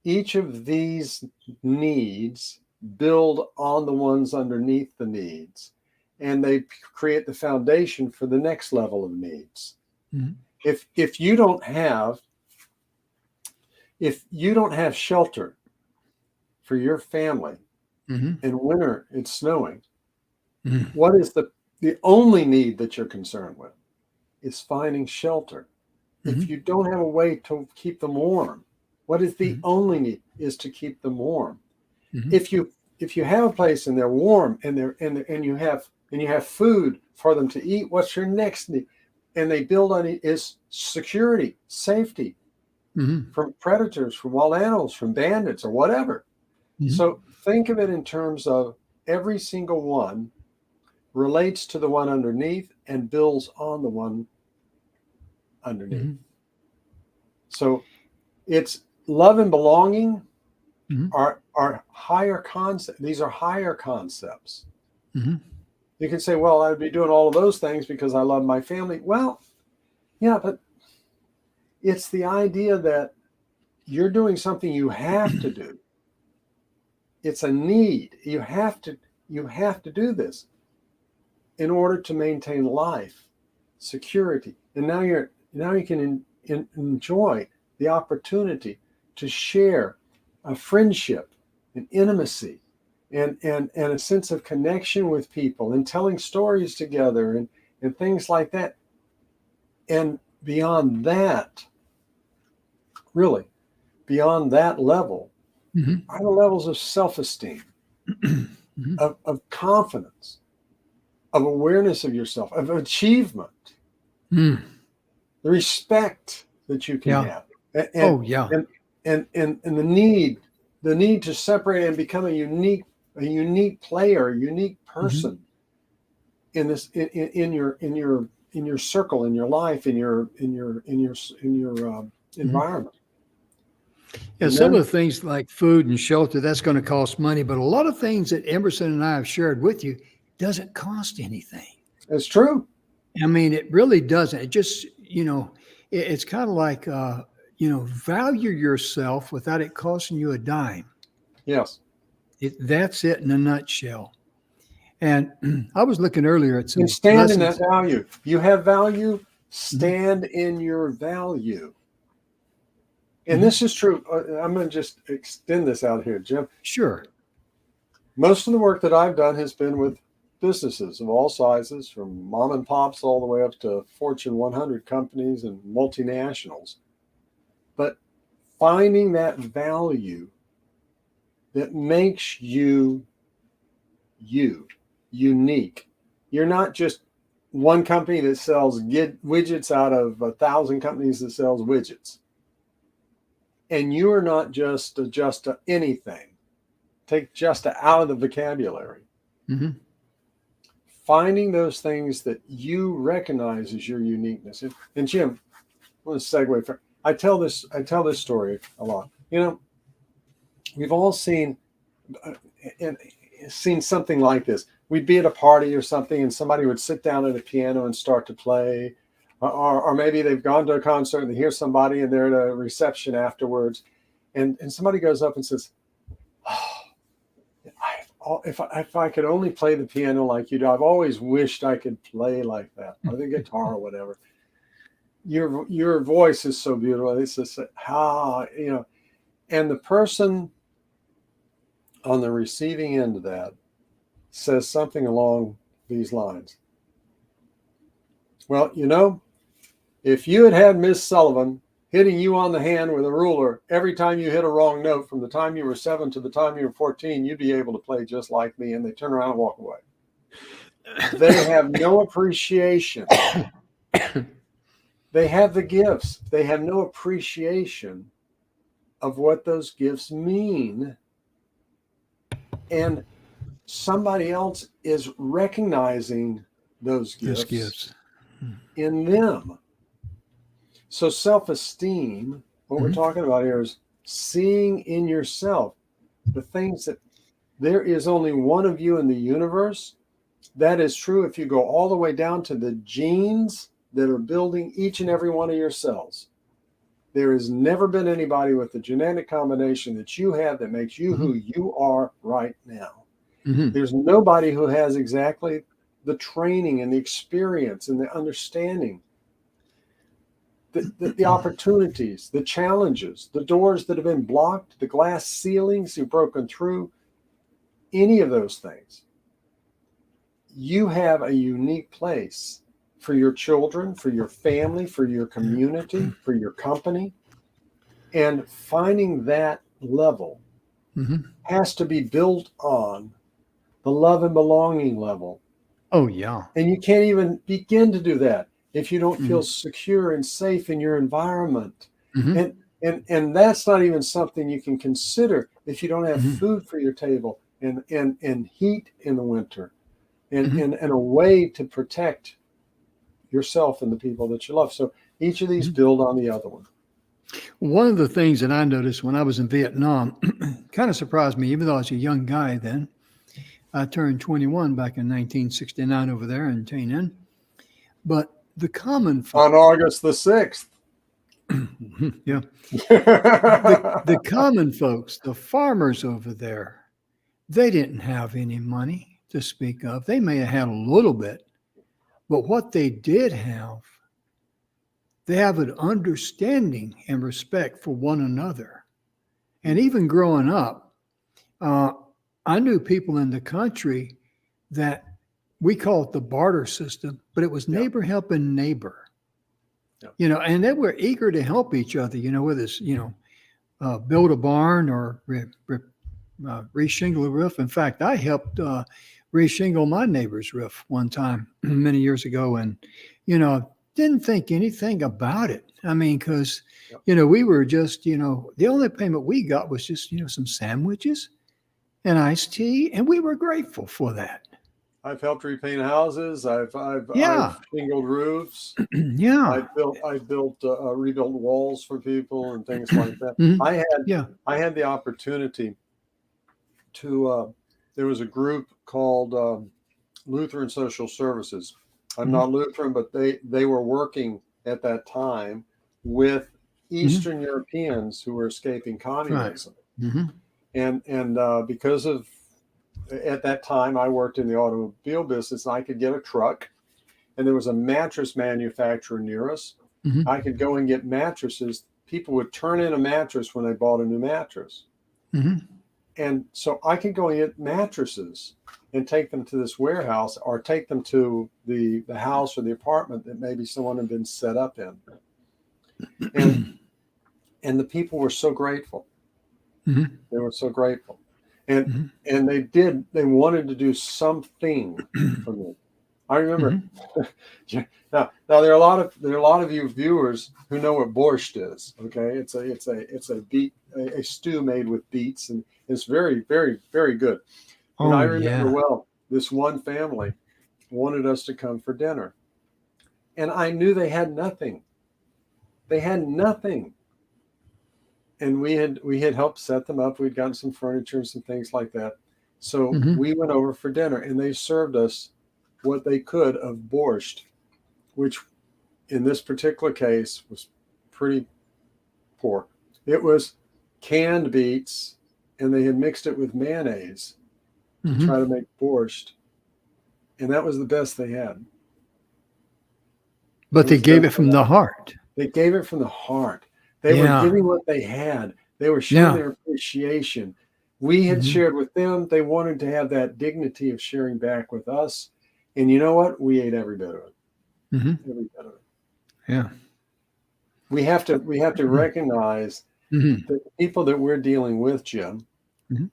Each of these needs build on the ones underneath the needs, and they create the foundation for the next level of needs. If you don't have shelter for your family, in winter it's snowing, what is the only need that you're concerned with is finding shelter. If you don't have a way to keep them warm, what is the only need is to keep them warm. If you have a place and they're warm and you have food for them to eat, what's your next need? And they build on it is security, safety from predators, from wild animals, from bandits, or whatever. So think of it in terms of every single one relates to the one underneath and builds on the one underneath. So it's love and belonging are higher concepts. These are higher concepts. You can say, well, I'd be doing all of those things because I love my family. Well, yeah, but it's the idea that you're doing something you have to do. It's a need. You have to do this in order to maintain life, security. And now you can enjoy the opportunity to share a friendship and intimacy and a sense of connection with people and telling stories together and things like that. And beyond that, really, beyond that level, are the levels of self-esteem, of confidence, of awareness of yourself, of achievement, the respect that you can have, and the need to separate and become a unique player, a unique person in this in your circle, in your life, in your environment. Yeah, some of the things like food and shelter, that's going to cost money, but a lot of things that Emerson and I have shared with you doesn't cost anything. It's true. I mean, it really doesn't. It just, it's kind of like, value yourself without it costing you a dime. Yes. That's it in a nutshell. And I was looking earlier at some stand lessons. In that value. You have value, stand in your value. And this is true. I'm going to just extend this out here, Jim. Sure. Most of the work that I've done has been with businesses of all sizes, from mom and pops all the way up to Fortune 100 companies and multinationals. But finding that value that makes you unique. You're not just one company that sells widgets out of 1,000 companies that sells widgets. And you are not just anything. Take just out of the vocabulary. Mm-hmm. Finding those things that you recognize as your uniqueness. And Jim, I want to segue from. I tell this story a lot. You know, we've all seen something like this. We'd be at a party or something, and somebody would sit down at a piano and start to play, or maybe they've gone to a concert and they hear somebody, and they're at a reception afterwards, and somebody goes up and says, "Oh, if I could only play the piano like you do. I've always wished I could play like that, or the guitar or whatever. Your voice is so beautiful." It's just and the person on the receiving end of that says something along these lines. "Well, if you had Miss Sullivan hitting you on the hand with a ruler every time you hit a wrong note from the time you were 7 to the time you were 14, you'd be able to play just like me." And they turn around and walk away. They have no appreciation. They have the gifts. They have no appreciation of what those gifts mean. And somebody else is recognizing those gifts in them. So self-esteem, what we're talking about here, is seeing in yourself the things that there is only one of you in the universe. That is true if you go all the way down to the genes that are building each and every one of your cells. There has never been anybody with the genetic combination that you have that makes you who you are right now. Mm-hmm. There's nobody who has exactly the training and the experience and the understanding, the opportunities, the challenges, the doors that have been blocked, the glass ceilings you've broken through, any of those things. You have a unique place for your children, for your family, for your community, for your company. And finding that level has to be built on the love and belonging level. Oh, yeah. And you can't even begin to do that if you don't feel secure and safe in your environment. And that's not even something you can consider if you don't have food for your table and heat in the winter and a way to protect yourself and the people that you love. So each of these build on the other one. One of the things that I noticed when I was in Vietnam kind of surprised me, even though I was a young guy then. I turned 21 back in 1969 over there in Tay Ninh. But the common folks, on August the 6th. Yeah. The common folks, the farmers over there, they didn't have any money to speak of. They may have had a little bit, but what they did have, they have an understanding and respect for one another. And even growing up, I knew people in the country that we call it the barter system, but it was neighbor helping neighbor. Yep. And they were eager to help each other, whether it's, build a barn or reshingle a roof. In fact, I helped reshingle my neighbor's roof one time many years ago, and, didn't think anything about it. I mean, because, we were just, the only payment we got was just, some sandwiches and iced tea, and we were grateful for that. I've helped repaint houses. I've shingled roofs. Yeah. I built rebuilt walls for people and things like that. I had the opportunity to. There was a group called Lutheran Social Services. I'm not Lutheran, but they were working at that time with Eastern Europeans who were escaping communism. Right. And because of, at that time, I worked in the automobile business, and I could get a truck, and there was a mattress manufacturer near us. I could go and get mattresses. People would turn in a mattress when they bought a new mattress. And so I could go and get mattresses and take them to this warehouse, or take them to the house or the apartment that maybe someone had been set up in. And And the people were so grateful. Mm-hmm. They were so grateful. And Mm-hmm. and they wanted to do something for me. I remember now there are a lot of you viewers who know what borscht is. Okay, it's a stew made with beets, and it's very, very, very good. And I Oh, remember yeah. well, this one family wanted us to come for dinner, and I knew they had nothing. They had nothing. And we had helped set them up. We'd gotten some furniture and some things like that. So Mm-hmm. we went over for dinner, and they served us what they could of borscht, which in this particular case was pretty poor. It was canned beets, and they had mixed it with mayonnaise to Mm-hmm. try to make borscht, and that was the best they had. But It they was the gave it best they from the had. heart. They gave it from the heart. They were Yeah. giving what they had. They were showing Yeah. their appreciation. We had Mm-hmm. shared with them. They wanted to have that dignity of sharing back with us. And you know what? We ate every bit of it. Mm-hmm. Every bit of it. Yeah. We have to recognize Mm-hmm. that the people that we're dealing with, Jim, Mm-hmm.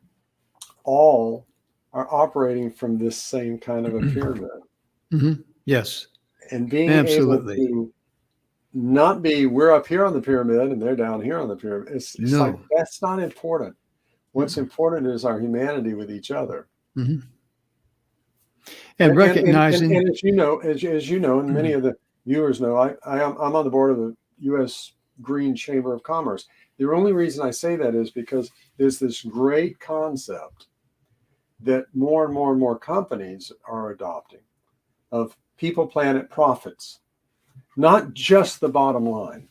all are operating from this same kind of a pyramid. Mm-hmm. Yes. And being able Absolutely. to not be, we're up here on the pyramid and they're down here on the pyramid. It's like, No. that's not important. What's important is our humanity with each other. Mm-hmm. And recognizing. And as you know, and many of the viewers know, I'm on the board of the U.S. Green Chamber of Commerce. The only reason I say that is because there's this great concept that more and more and more companies are adopting of people, planet, profits, not just the bottom line,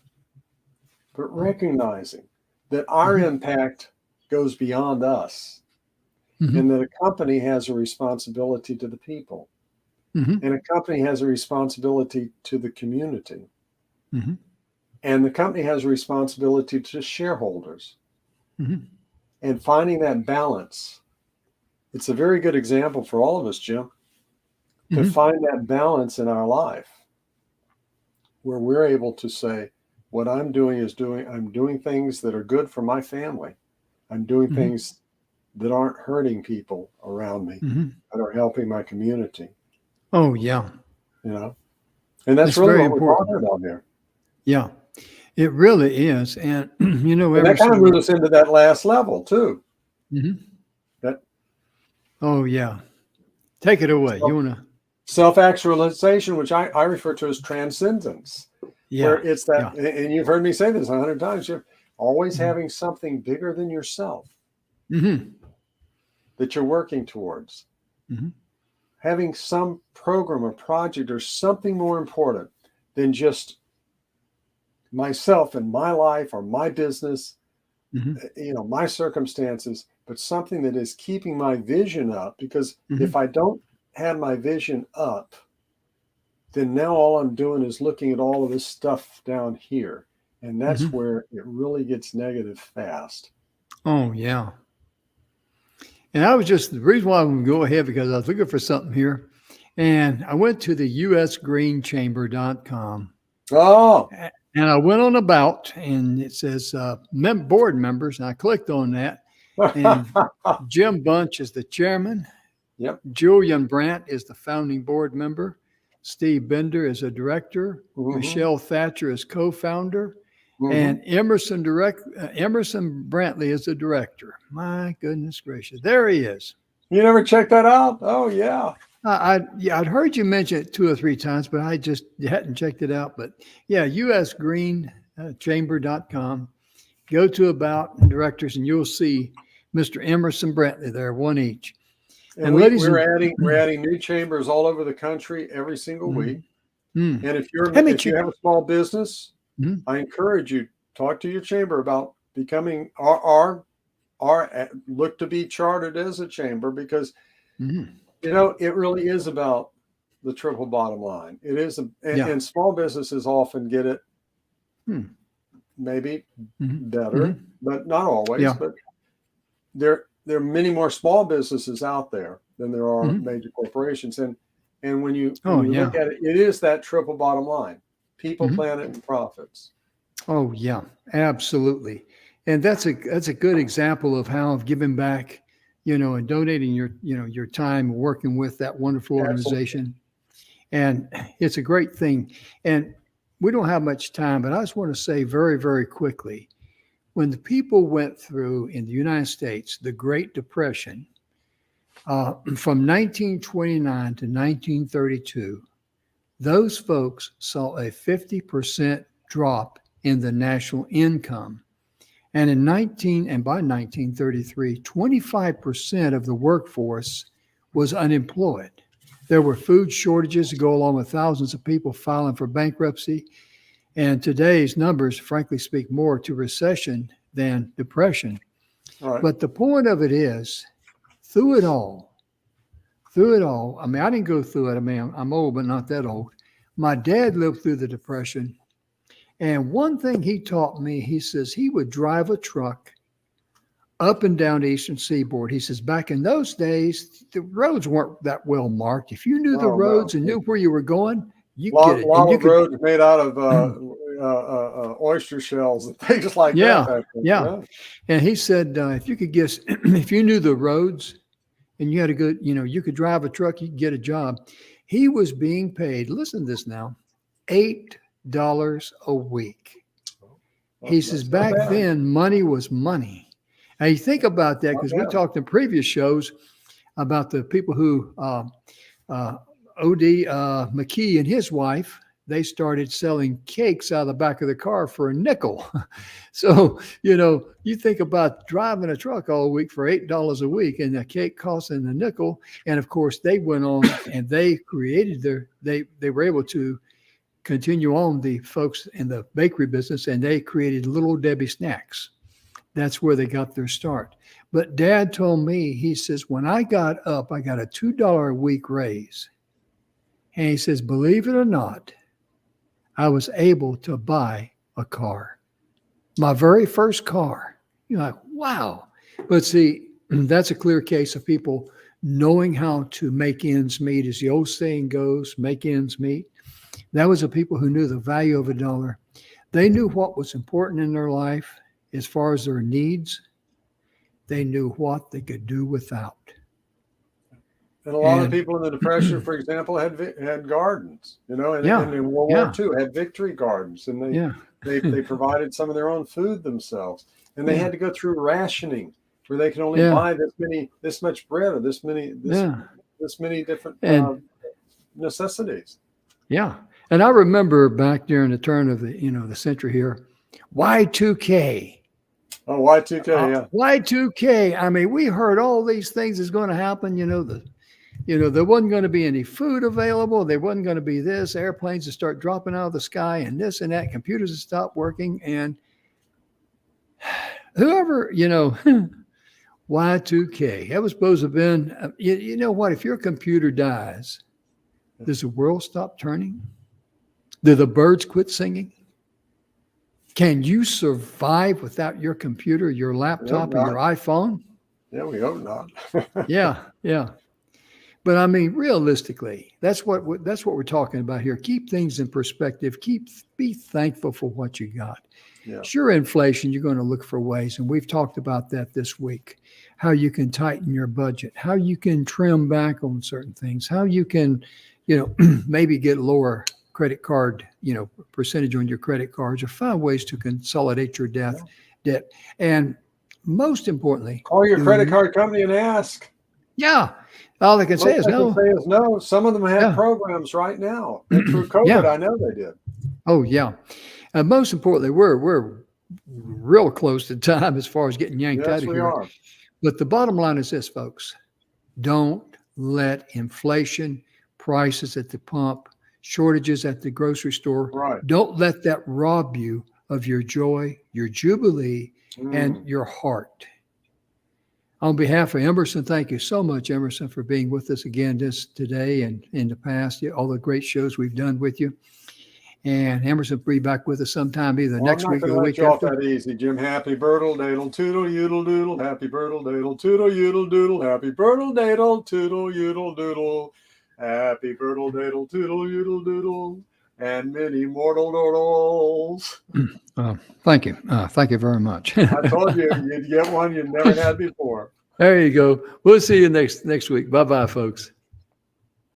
but recognizing that our Mm-hmm. impact goes beyond us, Mm-hmm. and that a company has a responsibility to the people, Mm-hmm. and a company has a responsibility to the community, Mm-hmm. and the company has a responsibility to shareholders. Mm-hmm. And finding that balance, it's a very good example for all of us, Jim, to Mm-hmm. find that balance in our life where we're able to say, what I'm doing I'm doing things that are good for my family. I'm doing Mm-hmm. things that aren't hurting people around me, Mm-hmm. that are helping my community, Oh, yeah. you know? And that's It's really very what we're important. talking about here. Yeah, it really is. And, And that kind of Emerson. moves us into that last level too. Mm-hmm. That Oh, yeah. Take it away. You want to? self-actualization, which I refer to as transcendence, where Yeah. it's that, Yeah. and you've heard me say this 100 times, you're always Mm-hmm. having something bigger than yourself Mm-hmm. that you're working towards. Mm-hmm. Having some program or project or something more important than just myself and my life or my business, Mm-hmm. my circumstances, but something that is keeping my vision up. Because Mm-hmm. if I don't have my vision up, then now all I'm doing is looking at all of this stuff down here. And that's Mm-hmm. where it really gets negative fast. Oh, yeah. And the reason why I'm going to go ahead because I was looking for something here. And I went to the usgreenchamber.com. Oh, And I went on about, and it says board members. And I clicked on that. And Jim Bunch is the chairman. yep. Julian Brandt is the founding board member. Steve Bender is a director. Mm-hmm. Michelle Thatcher is co-founder. Mm-hmm. And Emerson Brantley is the director. My goodness gracious. There he is. You never checked that out? Oh, yeah. I'd heard you mention it 2 or 3 times, but I just hadn't checked it out. But yeah, usgreenchamber.com. Go to about directors and you'll see Mr. Emerson Brantley there, one each. And we're adding new chambers all over the country every single week. And if you have a small business, I encourage you, talk to your chamber about becoming our look to be chartered as a chamber, because it really is about the triple bottom line. It is, and small businesses often get it maybe better, but not always. Yeah. But there are many more small businesses out there than there are major corporations. And when you look at it, it is that triple bottom line: people, planet, and profits. Oh yeah, absolutely. And that's a good example of how of giving back, and donating your time working with that wonderful Absolutely. organization. And it's a great thing. And we don't have much time, but I just want to say very, very quickly, when the people went through in the United States the Great Depression, from 1929 to 1932, those folks saw a 50% drop in the national income. And by 1933, 25% of the workforce was unemployed. There were food shortages to go along with thousands of people filing for bankruptcy. And today's numbers, frankly, speak more to recession than depression. Right. But the point of it is, through it all, I mean, I didn't go through it. I mean, I'm old, but not that old. My dad lived through the Depression. And one thing he taught me, he says he would drive a truck up and down the Eastern Seaboard. He says back in those days, the roads weren't that well marked. If you knew the Oh no. roads and knew where you were going, you get it. And Lot you of could, roads made out of oyster shells and things like that. yeah, Back then. yeah. Yeah. And he said, if you could guess, if you knew the roads and you had a good, you could drive a truck, you could get a job. He was being paid, listen to this now, $8 a week. He says That's not back bad. then, money was money. Now you think about that because we bad. talked in previous shows about the people who O.D. McKee and his wife, they started selling cakes out of the back of the car for a nickel. So, you think about driving a truck all week for $8 a week and the cake costing a nickel. And of course, they went on and they created they were able to continue on, the folks in the bakery business, and they created Little Debbie snacks. That's where they got their start. But Dad told me, he says, when I got up, I got a $2 a week raise. And he says, believe it or not, I was able to buy a car. My very first car. You're like, wow. But see, that's a clear case of people knowing how to make ends meet. As the old saying goes, make ends meet. That was the people who knew the value of a dollar. They knew what was important in their life as far as their needs. They knew what they could do without. And a lot of people in the Depression, for example, had gardens, and in World War II had victory gardens, and they provided some of their own food themselves, and they had to go through rationing where they can only buy this much bread or this many different necessities. Yeah, and I remember back during the turn of the century here, Y2K. Oh, Y2K, yeah. Y2K. I mean, we heard all these things is going to happen. There wasn't going to be any food available. There wasn't going to be this. Airplanes would start dropping out of the sky, and this and that. Computers would stop working, and whoever Y2K. That was supposed to have been. You know what? If your computer dies, does the world stop turning? Do the birds quit singing? Can you survive without your computer, your laptop, or your iPhone? Yeah, we hope not. Yeah. But I mean, realistically, that's what we're talking about here. Keep things in perspective. Be thankful for what you got. Yeah. Sure, inflation, you're going to look for ways, and we've talked about that this week. How you can tighten your budget, how you can trim back on certain things, how you can, maybe get lower credit card, percentage on your credit cards, or find ways to consolidate your debt. And most importantly, call your credit card company and ask. Yeah. All they can say is no. No. Some of them have programs right now. And through COVID, I know they did. Oh, yeah. And most importantly, we're real close to time as far as getting yanked out of here. Are. But the bottom line is this, folks. Don't let inflation, prices at the pump, shortages at the grocery store, don't let that rob you of your joy, your jubilee, and your heart. On behalf of Emerson, thank you so much, Emerson, for being with us again today and in the past, all the great shows we've done with you. And Emerson will be back with us sometime either next week or the week after. That easy, Jim. Happy birtle dadle toodle yoodle doodle. Happy birtle dadle toodle yoodle doodle. Happy birtle dadle toodle yoodle doodle. Happy birtle dadle toodle yoodle doodle. and many mortal noodles. Thank you. Thank you very much. I told you you'd get one you've never had before. There you go. We'll see you next week. Bye-bye, folks.